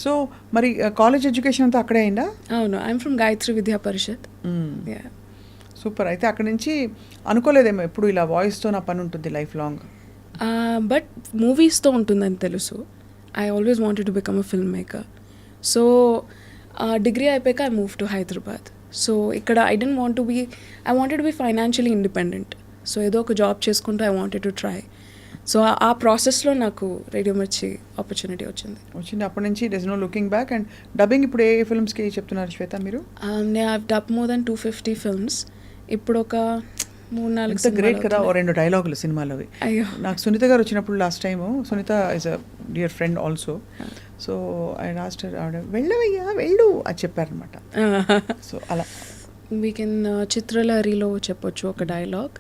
So మరి college education అంతా అక్కడే అయిందా? అవును, ఐఎమ్ ఫ్రమ్ గాయత్రి విద్యా పరిషత్. సూపర్. అయితే అక్కడి నుంచి అనుకోలేదేమో ఎప్పుడు ఇలా వాయిస్తో నా పని ఉంటుంది లైఫ్ లాంగ్? బట్ మూవీస్తో ఉంటుందని తెలుసు. I always wanted to become a film maker. So degree అయిపోయాక I move to Hyderabad. So ఇక్కడ I wanted to be financially independent. So ఏదో ఒక జాబ్ చేసుకుంటూ I wanted to try. So ఆ ప్రాసెస్లో నాకు రేడియో మిర్చి ఆపర్చునిటీ వచ్చింది. అప్పటి నుంచి there is no looking back. And dubbing ఇప్పుడు ఏ ఫిల్మ్స్కి చెప్తున్నారు శ్వేత మీరు? నేను I dub more than 250 films. ఇప్పుడు ఒక 3-4 గ్రేట్ కదా. 2 డైలాగులు సినిమాలోవి. అయ్యో, నాకు సునీత గారు వచ్చినప్పుడు last time, Sunitha is a dear friend also. So I last ఆవిడ వెళ్ళవయ్యా వెళ్ళు అని చెప్పారనమాట. సో అలా వీకెన్ చిత్రలహరిలో చెప్పొచ్చు ఒక డైలాగ్.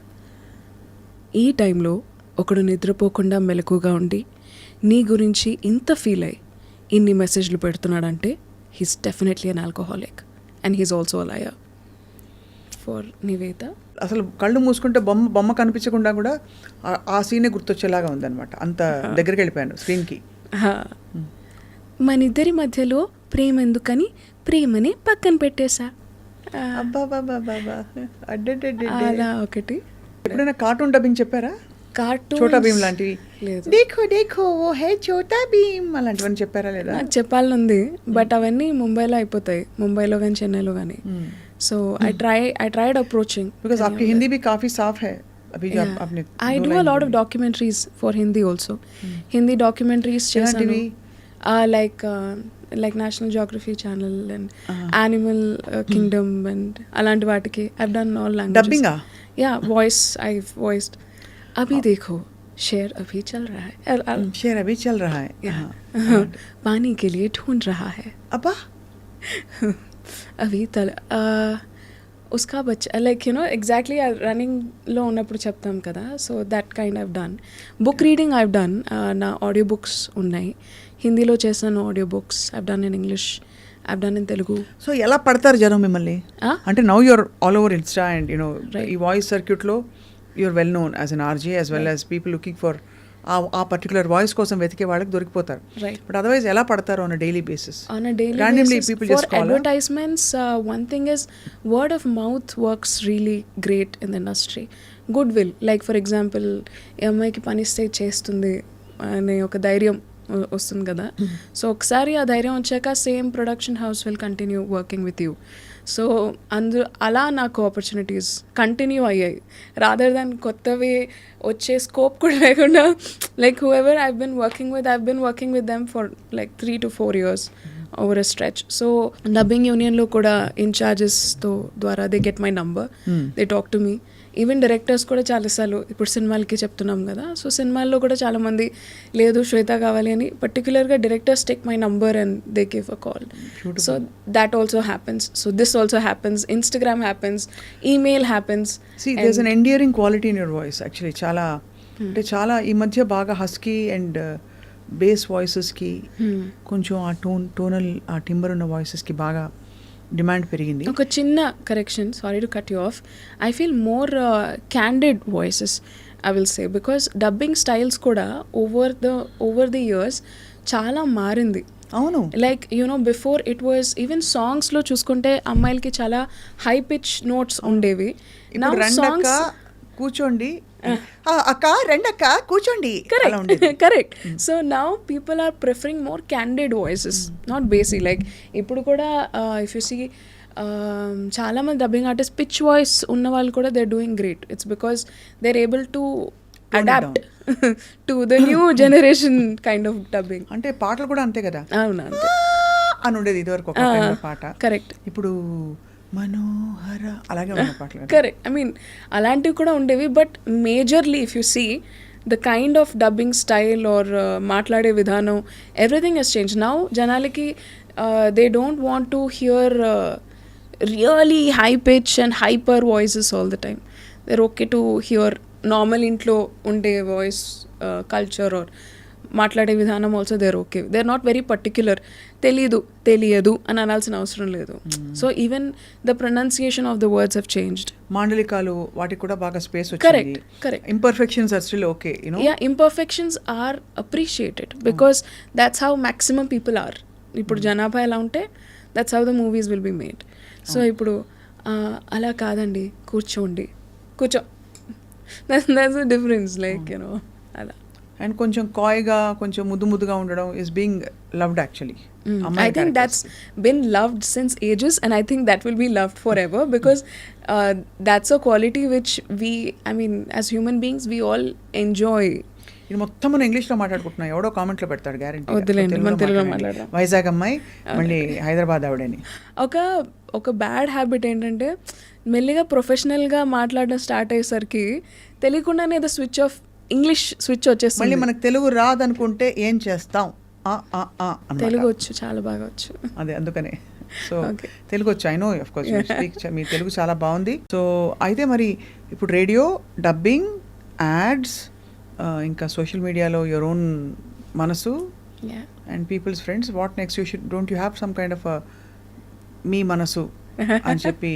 ఈ టైంలో ఒకడు నిద్రపోకుండా మెలకుగా ఉండి నీ గురించి ఇంత ఫీల్ అయ్యి ఇన్ని మెసేజ్లు పెడుతున్నాడంటే he's definitely an alcoholic and he's also a liar. For Niveda అసలు కళ్ళు మూసుకుంటే బొమ్మ కనిపించకుండా కూడా ఆ సీనే గుర్తొచ్చేలాగా ఉందన్నమాట. అంత దగ్గరికి వెళ్ళిపోయాను స్క్రీన్కి. మనిద్దరి మధ్యలో ప్రేమ ఎందుకని ప్రేమని పక్కన పెట్టేశా. అలా ఒకటి. ఎప్పుడైనా కార్టూన్ డబ్బింగ్ చెప్పారా? కార్టూన్ చోటా భీమ్ లాంటివి? లేదు. దేఖో దేఖో ఓ హే చోటా భీమ్ అలాంటివన్నీ చెప్పారా లేదా? నాకు చెప్పాలని ఉంది, బట్ అవన్నీ ముంబైలో అయిపోతాయి, ముంబైలో కానీ చెన్నైలో కానీ. So I tried approaching because आपकी हिंदी भी काफी साफ है अभी जो आपने. I do a lot of documentaries for Hindi also. Hindi documentaries chesanu like National Geography Channel and Animal Kingdom and alanti vaatiki I've done all languages. Dubbing ah? Yeah, voice I've voiced. Abhi dekho शेर अभी चल रहा है. शेर अभी चल रहा है. पानी के लिए ढूंढ रहा है. अब्बा అవి ఉస్కా బచ్చా లైక్ ఎగ్జాక్ట్లీ రన్నింగ్లో ఉన్నప్పుడు చెప్తాం కదా. So that kind I've done. Book reading I've done. నా ఆడియో బుక్స్ ఉన్నాయి, హిందీలో చేశాను audio books. I've done in English, I've done in Telugu. So ఎలా పడతారు జనం మిమ్మల్ని? అంటే now you're all over Insta and ఈ వాయిస్ సర్క్యూట్లో you're well known as an RJ as well as people looking for a particular voice కోసం వెతికే వాళ్ళకి దొరికిపోతారు. బట్ అదర్వైజ్ ఎలా పడతారు on a daily basis? On a daily basis, for advertisements, one thing is word of mouth works really great in the industry. Goodwill, like for example, ఈ అమ్మాయికి పనిస్తే చేస్తుంది అనే ఒక ధైర్యం వస్తుంది కదా. సో ఒకసారి ఆ ధైర్యం వచ్చాక same production house will continue working with you. So అలా నాకు ఆపర్చునిటీస్ కంటిన్యూ అయ్యాయి, రాదర్ దాన్ కొత్తవి వచ్చే స్కోప్ కూడా లేకుండా. Like who ever I've been working with them for like 3 to 4 years over a stretch. So dubbing యూనియన్లో కూడా ఇన్ఛార్జెస్తో ద్వారా they get my number, they talk to me. Even directors కూడా చాలాసార్లు ఇప్పుడు సినిమాలకి చెప్తున్నాం కదా. సో సినిమాల్లో కూడా చాలామంది లేదు శ్వేత కావాలి అని పర్టికులర్గా directors take my number and they give a call. So that also happens. So this also happens. Instagram happens, email happens. There is an endearing quality in your voice actually. చాలా అంటే చాలా ఈ మధ్య బాగా హస్కీ అండ్ బేస్ వాయిసెస్కి కొంచెం ఆ tonal ఆ timber ఉన్న వాయిసెస్కి బాగా డిమాండ్ పెరిగింది. ఒక చిన్న correction, sorry to cut you off. I feel more candid voices I will say, because dubbing styles కూడా ఓవర్ ది ఇయర్స్ చాలా మారింది. అవును, like before it was even సాంగ్స్లో చూసుకుంటే అమ్మాయిలకి చాలా హై పిచ్ నోట్స్ ఉండేవి. నౌ సాంగ్స్ కూర్చోండి అక్క రెండక్క కూర్చోండి. Correct. So now people are preferring more candid voices, not basic. Like ఇప్పుడు కూడా ఇఫ్ యూ సీ చాలా మంది డబ్బింగ్ ఆర్టిస్ట్ పిచ్ వాయిస్ ఉన్న వాళ్ళు కూడా they are doing great. It's because they are able to adapt to the new generation kind of dubbing. అంటే పాటలు కూడా అంతే కదా. అవునా, అంతే అని ఉండేది ఇదివరకు ఒక పాట. కరెక్ట్. ఇప్పుడు మనోహర అలాగే ఉన్న పాటలు. కరెక్ట్. ఐ మీన్ అలాంటివి కూడా ఉండేవి, but majorly if you see the kind of dubbing style or మాట్లాడే విధానం, ఎవ్రీథింగ్ హెస్ చేంజ్. నౌ జనాలకి they don't want to hear really high pitch and hyper voices all the time. They are okay to hear normal ఇంట్లో ఉండే voice culture or మాట్లాడే విధానం also they are okay. They are not very particular. తెలియదు అని అనాల్సిన అవసరం లేదు. So even the pronunciation of the words have changed. మాండలికాలు వాటికి కూడా బాగా స్పేస్ వచ్చింది. Correct. Imperfections are still okay. Imperfections are appreciated because that's how maximum people are. ఇప్పుడు జనాభా ఎలా ఉంటే that's how the movies will be made. So ఇప్పుడు అలా కాదండి, కూర్చో that's the difference, like you know అలా. అండ్ కొంచెం కాయ్గా కొంచెం ముద్దుగా ఉండడం is being loved actually. I think that's been loved since ages, and I think that will be loved forever because that's a quality which as human beings, we all enjoy. ఇది మొత్తం మనం ఇంగ్లీష్లో మాట్లాడుకుంటున్నాం, ఎవడో కామెంట్లో పెడతాడు గ్యారెంటీ. వద్దులేండి, మన తెలుగులో మాట్లాడదాం. వైజాగ్ అమ్మాయి మళ్ళీ హైదరాబాద్ ఆవిడని. ఒక బ్యాడ్ హ్యాబిట్ ఏంటంటే మెల్లిగా ప్రొఫెషనల్గా మాట్లాడడం స్టార్ట్ అయ్యేసరికి తెలియకుండానే ఏదో ఇంగ్లీష్ స్విచ్ వచ్చేస్తుంది. మళ్ళీ మనకు తెలుగు రాదనుకుంటే ఏం చేస్తాం? తెలుగు వచ్చు, చాలా బాగా వచ్చు. అదే అందుకనే. సో తెలుగు వచ్చు, I know of course you speak, మీ తెలుగు చాలా బాగుంది. సో అయితే మరి ఇప్పుడు రేడియో, డబ్బింగ్, యాడ్స్, ఇంకా సోషల్ మీడియాలో యువర్ ఓన్ మనసు and people's friends. What next? Don't you have some kind of మీ మనసు అని చెప్పి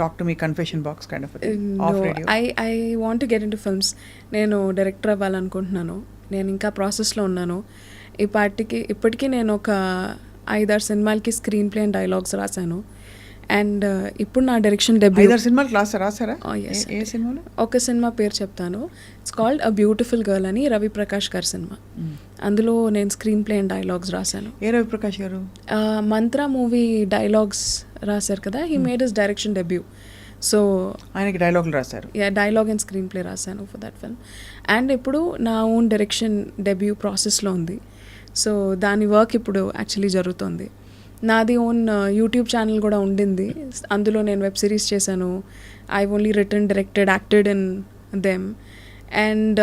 టాక్ టు మీ confession box kind of of radio? I want to get into films. నేను director అవ్వాలనుకుంటున్నాను. నేను ఇంకా ప్రాసెస్లో ఉన్నాను. ఇప్పటికీ నేను ఒక 5-6 సినిమాలకి స్క్రీన్ ప్లే అండ్ డైలాగ్స్ రాశాను. అండ్ ఇప్పుడు నా డైరెక్షన్ డెబ్యూ. 5-6 సినిమాలు రాసారా? ఏ సినిమాలు? ఒక సినిమా పేరు చెప్తాను. It's called a beautiful girl అని, రవి ప్రకాష్ గారి సినిమా. అందులో నేను స్క్రీన్ ప్లే అండ్ డైలాగ్స్ రాశాను. ఏ రవి ప్రకాష్ గారు? మంత్రా మూవీ డైలాగ్స్ రాశారు కదా, he made his direction debut. So ఆయనకి డైలాగులు రాశారు. డైలాగ్ అండ్ స్క్రీన్ ప్లే రాశాను ఫర్ దట్ ఫిల్మ్. అండ్ ఇప్పుడు నా ఓన్ డైరెక్షన్ డెబ్యూ ప్రాసెస్లో ఉంది. సో దాని వర్క్ ఇప్పుడు యాక్చువల్లీ జరుగుతుంది. నాది ఓన్ యూట్యూబ్ ఛానల్ కూడా ఉండింది. అందులో నేను వెబ్ సిరీస్ చేశాను. I only return, directed, acted in them. And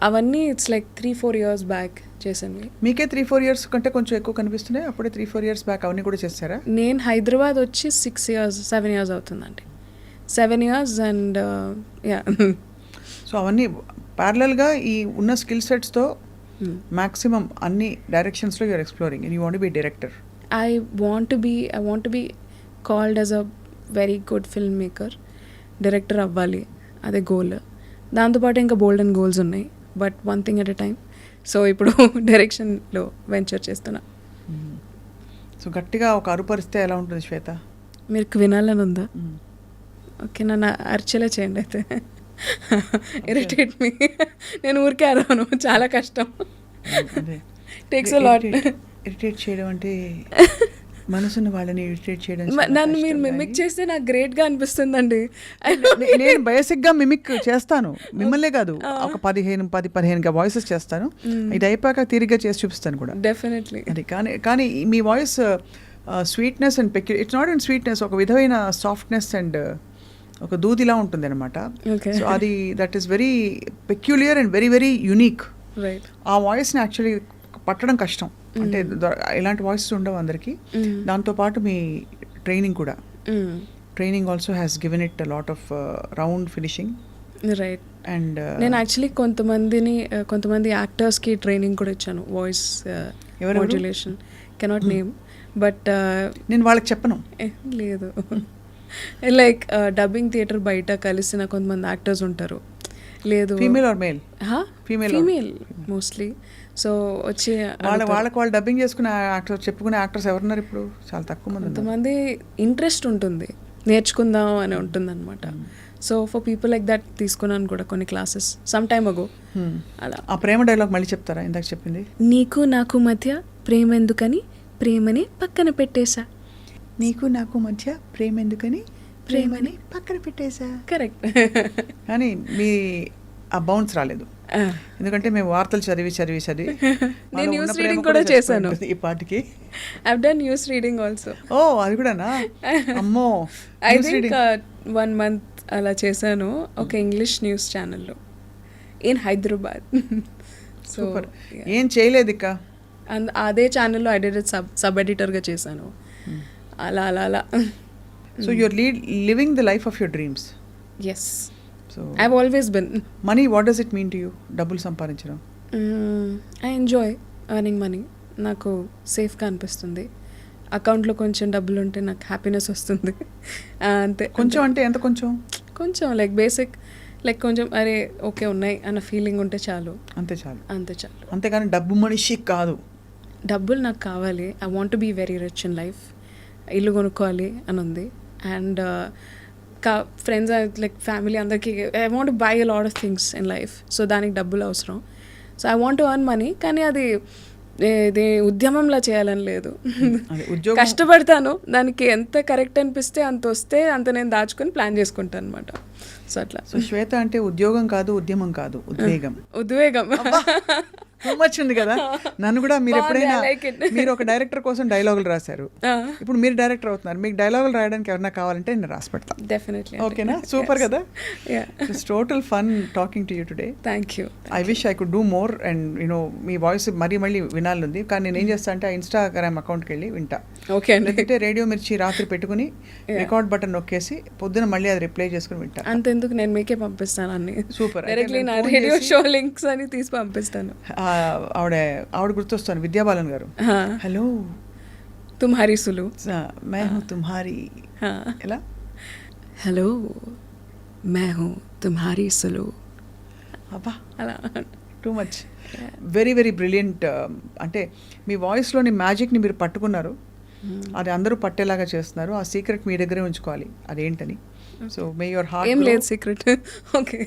అవన్నీ ఇట్స్ లైక్ 3-4 years బ్యాక్ చేశాను. మీకే 3-4 years కంటే కొంచెం ఎక్కువ కనిపిస్తున్నాయి. అప్పుడే 3-4 years బ్యాక్ అవన్నీ కూడా చేశారా? నేను హైదరాబాద్ వచ్చి 7 years అవుతుందండి. 7 years అండ్ యా. సో అవన్నీ ప్యారలల్గా ఈ ఉన్న స్కిల్ సెట్స్తో మ్యాక్సిమం అన్ని డైరెక్షన్స్లో you're exploring and you want be director. I want to be called as a very good filmmaker. Director అవ్వాలి, అదే గోల్. దాంతోపాటు ఇంకా బోల్డ్ అండ్ గోల్స్ ఉన్నాయి, but one thing at a time. So ఇప్పుడు డైరెక్షన్లో వెంచర్ చేస్తున్నా. సో గట్టిగా ఒక అరుపరిస్తే ఎలా ఉంటుంది శ్వేత? మీకు వినాలని ఉందా? ఓకే, నన్ను అరిచేలా చేయండి అయితే. Irritate me. నేను ఊరికే అరవను, చాలా కష్టం. Takes a lot. ఇరిటేట్ చేయడం అంటే మనసున్న వాళ్ళని ఇరిటేట్ చేయడం. నన్ను మీరు మిమిక్ చేస్తే నాకు గ్రేట్గా అనిపిస్తుందండి. నేను బేసిక్గా మిమిక్ చేస్తాను, మిమ్మల్నే కాదు, ఒక 10-15 వాయిసెస్ చేస్తాను. ఇది అయిపోయాక తీరిగ్గా చేసి చూపిస్తాను కూడా. డెఫినెట్లీ. అది కానీ మీ voice sweetness and it's not and sweetness, ఒక విధమైన సాఫ్ట్నెస్ అండ్ ఒక దూదిలా ఉంటుంది అనమాట. సో అది that is very peculiar and very very unique. Right. ఆ వాయిస్ని యాక్చువల్లీ పట్టడం కష్టం. అంటే ఇలాంటి వాయిసెస్ ఉండవు అందరికీ. దాంతోపాటు మీ ట్రైనింగ్ కూడా, training also has given it a lot of round finishing. Right. And నేను యాక్చువల్లీ కొంతమంది యాక్టర్స్కి ట్రైనింగ్ కూడా ఇచ్చాను, voice modulation. Cannot name, but నేను వాళ్ళకి చెప్పను. లేదు, లైక్ డబ్బింగ్ థియేటర్ బయట కలిసిన కొంతమంది యాక్టర్స్ ఉంటారు. లేదు, female or male? Female mostly. So వచ్చి వాళ్ళకి వాళ్ళు డబ్బింగ్ చేసుకునే యాక్టర్స్, చెప్పుకునే యాక్టర్స్ ఎవరున్నారు ఇప్పుడు? చాలా తక్కువ మంది. కొంతమంది ఇంట్రెస్ట్ ఉంటుంది, నేర్చుకుందాం అని ఉంటుంది అనమాట. So for people like that తీసుకున్నాను కూడా కొన్ని క్లాసెస్ సమ్ టైమ్ అగో. అలా. ఆ ప్రేమ డైలాగ్ మళ్ళీ చెప్తారా? ఇందాక చెప్పింది. నీకు నాకు మధ్య ప్రేమ ఎందుకని ప్రేమని పక్కన పెట్టేశా. నీకు నాకు మధ్య ప్రేమ ఎందుకని ప్రేమని పక్కన పెట్టేశా. కరెక్ట్. కానీ మీ ఆ బౌన్స్ రాలేదు, ఎందుకంటే మేము వార్తలు చదివి నేను న్యూస్ రీడింగ్ కూడా చేశాను ఈ పాటికి. I've done news reading also. Oh, అది కూడానా? అమ్మో. ఐ థింక్ 1 month అలా చేశాను ఒక ఇంగ్లీష్ న్యూస్ ఛానల్లో ఇన్ హైదరాబాద్. సూపర్. ఏం చేయలేదు ఇక. అదే ఛానల్లో ఐ డిడ్ సబ్ ఎడిటర్గా చేశాను. అలా. So you're living the life of your dreams. Yes. So I've always been. Money, what does it mean to you? డబ్బులు సంపాదించడం. I enjoy earning money. నాకు సేఫ్గా అనిపిస్తుంది. అకౌంట్లో కొంచెం డబ్బులు ఉంటే నాకు హ్యాపీనెస్ వస్తుంది. అంతే. కొంచెం అంటే ఎంత? కొంచెం లైక్ బేసిక్, లైక్ కొంచెం అరే ఓకే ఉన్నాయి అన్న ఫీలింగ్ ఉంటే చాలు. అంతే చాలు. అంతేకాని డబ్బు మనిషి కాదు. డబ్బులు నాకు కావాలి, I want to be very rich in life, ఇల్లు కొనుక్కోవాలి అని ఉంది. అండ్ ఫ్రెండ్స్ లైక్ ఫ్యామిలీ అందరికీ I want buy a lot of things in life. So దానికి డబ్బులు అవసరం. So I want to earn money, కానీ అది ఇది ఉద్యమంలా చేయాలని లేదు. కష్టపడతాను, దానికి ఎంత కరెక్ట్ అనిపిస్తే అంత వస్తే అంత నేను దాచుకొని ప్లాన్ చేసుకుంటాను అనమాట. సో అట్లా. సో శ్వేత అంటే ఉద్యోగం కాదు, ఉద్యమం కాదు, ఉద్వేగం. ఉద్వేగం టూ మచ్ ఉంది కదా. నన్ను కూడా మీరు ఎప్పుడైనా మీరు ఒక డైరెక్టర్ కోసం డైలాగులు రాశారు, ఇప్పుడు మీరు డైరెక్టర్ అవుతున్నారు, మీకు డైలాగులు రాయడానికి ఎవరైనా కావాలంటే నేను రాసి పెడతాను. డెఫినెట్లీ. ఓకేనా? సూపర్ కదా. It's total fun talking to you today. Thank you. I wish I could do more and you know me voice మళ్ళీ వినాలి, కానీ నేను ఏం చేస్తా అంటే ఆ ఇన్స్టాగ్రామ్ అకౌంట్కి వెళ్ళి వింటా. ఓకే అండి. లేకపోతే రేడియో మిర్చి రాత్రి పెట్టుకుని రికార్డ్ బటన్ నొక్కేసి పొద్దున మళ్ళీ అది రిప్లై చేసుకుని వింటా. అంతెందుకు, నేను మీకే పంపిస్తాను అన్ని. సూపర్. డైరెక్ట్లీ నా రేడియో షో లింక్స్ అని తీసి పంపిస్తాను. ఆవిడ గుర్తొస్తాను, విద్యాబాలన్ గారు. హలో తుమ్హారీ సులు, मै हूं तुम्हारी. ఎలా? హలో मैं हूं तुम्हारी సులు. అబ్బా, అలా too much. Very very brilliant. అంటే మీ వాయిస్లోని మ్యాజిక్ని మీరు పట్టుకున్నారు, అది అందరూ పట్టేలాగా చేస్తున్నారు. ఆ సీక్రెట్ మీ దగ్గరే ఉంచుకోవాలి, అదేంటని. So may your heart. ఏం లేదు సీక్రెట్. ఓకే.